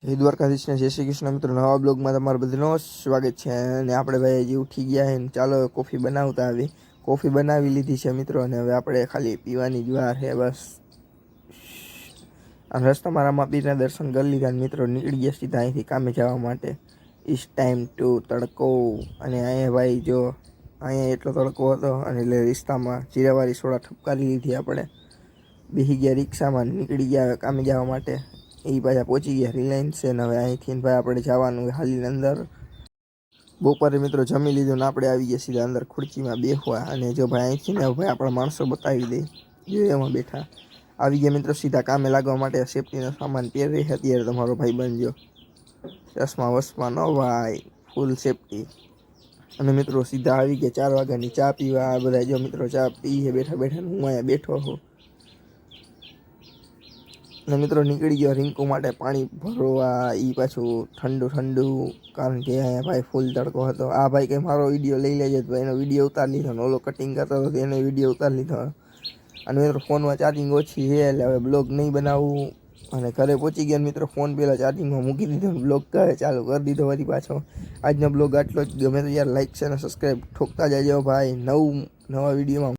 હે દ્વારકાધીશને જય શ્રી કૃષ્ણ મિત્રો, નવા બ્લોગમાં તમારું બધાનું સ્વાગત છે। અને આપણે ભાઈ હજી ઉઠી ગયા છે ને ચાલો કોફી બનાવતા આવી। કોફી બનાવી લીધી છે મિત્રો, અને હવે આપણે ખાલી પીવાની જ વાર છે બસ। અને રસ્તામાં રામાપીરના દર્શન કરી લીધા મિત્રો, નીકળી ગયા સીધા અહીંથી કામે જવા માટે। ઇટ્સ ટાઈમ ટુ તડકો। અને અહીંયા ભાઈ જો અહીંયા એટલો તડકો હતો, અને એટલે રસ્તામાં જીરાવાળી સોડા ઠપકારી લીધી આપણે। બેસી ગયા રિક્ષામાં, નીકળી ગયા કામે જવા માટે। એ પાછા પહોંચી ગયા રિલાયન્સ છે ને હવે અહીંથી ભાઈ આપણે જવાનું હાલીને અંદર। બપોરે મિત્રો જમી લીધું ને આપણે આવી ગયા સીધા અંદર ખુરચીમાં બેસવા। અને જો ભાઈ અહીંથી ને ભાઈ આપણા માણસો બતાવી દે જો એમાં બેઠા આવી ગયા મિત્રો સીધા કામે લાગવા માટે। સેફટીનો સામાન પહેરી છે અત્યારે તમારો ભાઈ બનજો, ચશ્મા વસમાં ન ભાઈ, ફૂલ સેફટી। અને મિત્રો સીધા આવી ગયા 4 વાગ્યાની ચા પીવા। આ બધા જો મિત્રો ચા પીએ બેઠા બેઠા, હું અહીંયા બેઠો છું। ને મિત્રો નીકળી ગયો રિંકુ માટે પાણી ભરવા, એ પાછું ઠંડુ ઠંડુ, કારણ કે અહીંયા ભાઈ ફૂલ તડકો હતો। આ ભાઈ કે મારો વિડીયો લઈ લેજો, તો એનો વિડીયો ઉતારી લીધો ને ઓલો કટિંગ કરતો હતો એનો વિડીયો ઉતારી લીધો। અને મિત્રો ફોનમાં ચાર્જિંગ ઓછી છે એટલે હવે બ્લોગ નહીં બનાવવું। અને ઘરે પહોંચી ગયા મિત્રો, ફોન પહેલાં ચાર્જિંગમાં મૂકી દીધો ને બ્લોગ ઘરે ચાલુ કરી દીધો વળી પાછો। આજનો બ્લોગ આટલો જ, ગમે તો યાર લાઈક છે અને સબસ્ક્રાઈબ ઠોકતા જજો ભાઈ। નવા વિડીયોમાં